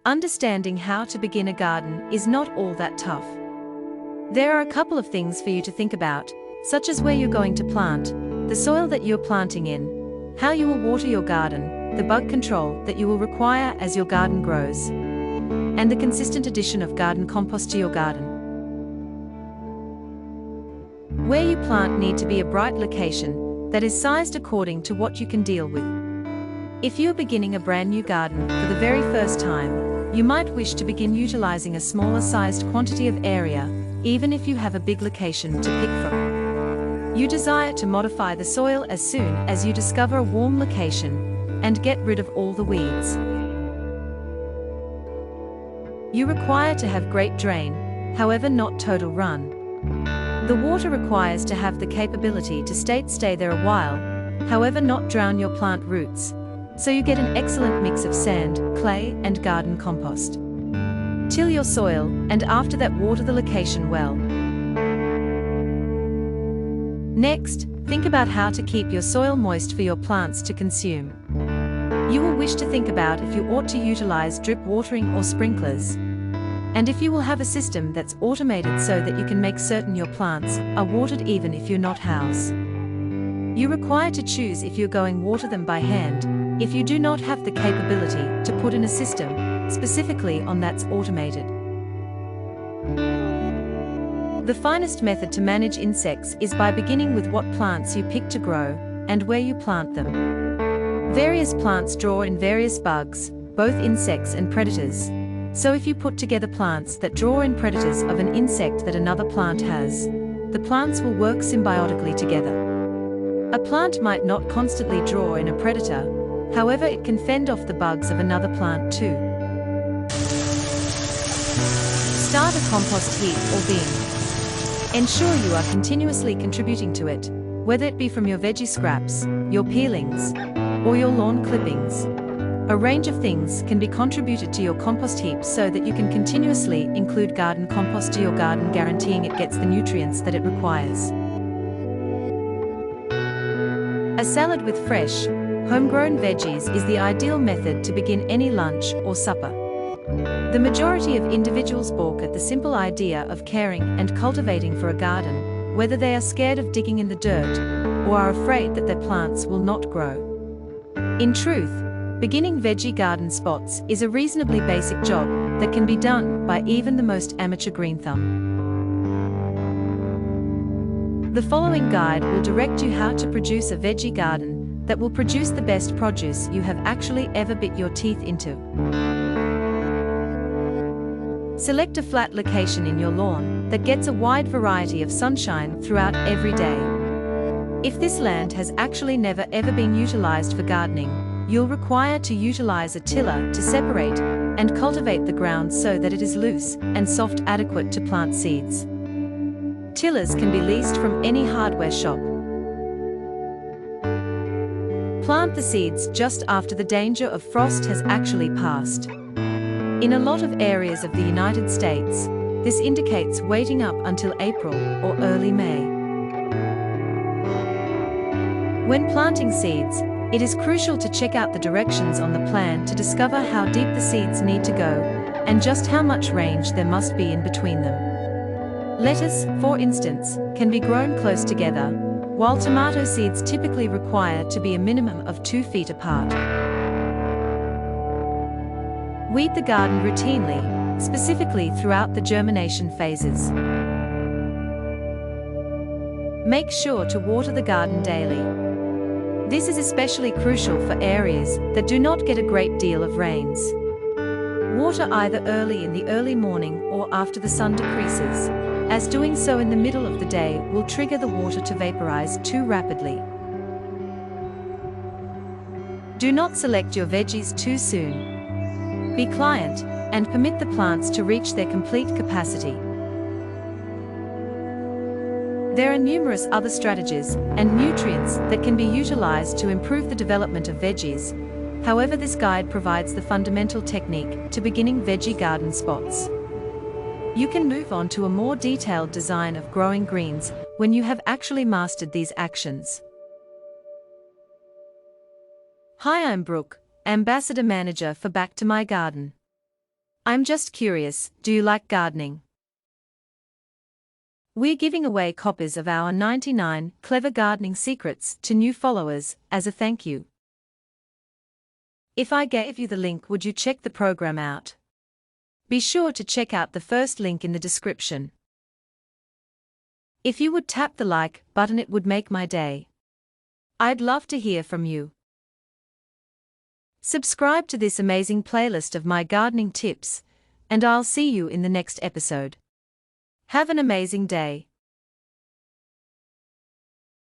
understanding how to begin a garden is not all that tough. There are a couple of things for you to think about, such as where you're going to plant, the soil that you're planting in, how you will water your garden, the bug control that you will require as your garden grows, and the consistent addition of garden compost to your garden. Where you plant need to be a bright location that is sized according to what you can deal with. If you're beginning a brand new garden for the very first time, you might wish to begin utilizing a smaller sized quantity of area, even if you have a big location to pick from. You desire to modify the soil as soon as you discover a warm location and get rid of all the weeds. You require to have great drain, however not total run. The water requires to have the capability to stay there a while, however not drown your plant roots, so you get an excellent mix of sand, clay, and garden compost. Till your soil, and after that water the location well. Next, think about how to keep your soil moist for your plants to consume. You will wish to think about if you ought to utilize drip watering or sprinklers, and if you will have a system that's automated so that you can make certain your plants are watered even if you're not house. You require to choose if you're going water them by hand, if you do not have the capability to put in a system, specifically on that's automated. The finest method to manage insects is by beginning with what plants you pick to grow, and where you plant them. Various plants draw in various bugs, both insects and predators. So if you put together plants that draw in predators of an insect that another plant has, the plants will work symbiotically together. A plant might not constantly draw in a predator, however it can fend off the bugs of another plant too. Start a compost heap or bin. Ensure you are continuously contributing to it, whether it be from your veggie scraps, your peelings, or your lawn clippings. A range of things can be contributed to your compost heap so that you can continuously include garden compost to your garden, guaranteeing it gets the nutrients that it requires. A salad with fresh, homegrown veggies is the ideal method to begin any lunch or supper. The majority of individuals balk at the simple idea of caring and cultivating for a garden, whether they are scared of digging in the dirt or are afraid that their plants will not grow. In truth, beginning veggie garden spots is a reasonably basic job that can be done by even the most amateur green thumb. The following guide will direct you how to produce a veggie garden that will produce the best produce you have actually ever bit your teeth into. Select a flat location in your lawn that gets a wide variety of sunshine throughout every day. If this land has actually never ever been utilized for gardening, you'll require to utilize a tiller to separate and cultivate the ground so that it is loose and soft, adequate to plant seeds. Tillers can be leased from any hardware shop. Plant the seeds just after the danger of frost has actually passed. In a lot of areas of the United States, this indicates waiting up until April or early May. When planting seeds, it is crucial to check out the directions on the plan to discover how deep the seeds need to go and just how much range there must be in between them. Lettuce, for instance, can be grown close together, while tomato seeds typically require to be a minimum of 2 feet apart. Weed the garden routinely, specifically throughout the germination phases. Make sure to water the garden daily. This is especially crucial for areas that do not get a great deal of rains. Water either early in the early morning or after the sun decreases, as doing so in the middle of the day will trigger the water to vaporize too rapidly. Do not select your veggies too soon. Be pliant and permit the plants to reach their complete capacity. There are numerous other strategies and nutrients that can be utilized to improve the development of veggies. However, this guide provides the fundamental technique to beginning veggie garden spots. You can move on to a more detailed design of growing greens when you have actually mastered these actions. Hi, I'm Brooke, Ambassador Manager for BackToMyGarden. I'm just curious, do you like gardening? We're giving away copies of our 99 Clever Gardening Secrets to new followers as a thank you. If I gave you the link, would you check the program out? Be sure to check out the first link in the description. If you would tap the like button, it would make my day. I'd love to hear from you. Subscribe to this amazing playlist of my gardening tips, and I'll see you in the next episode. Have an amazing day.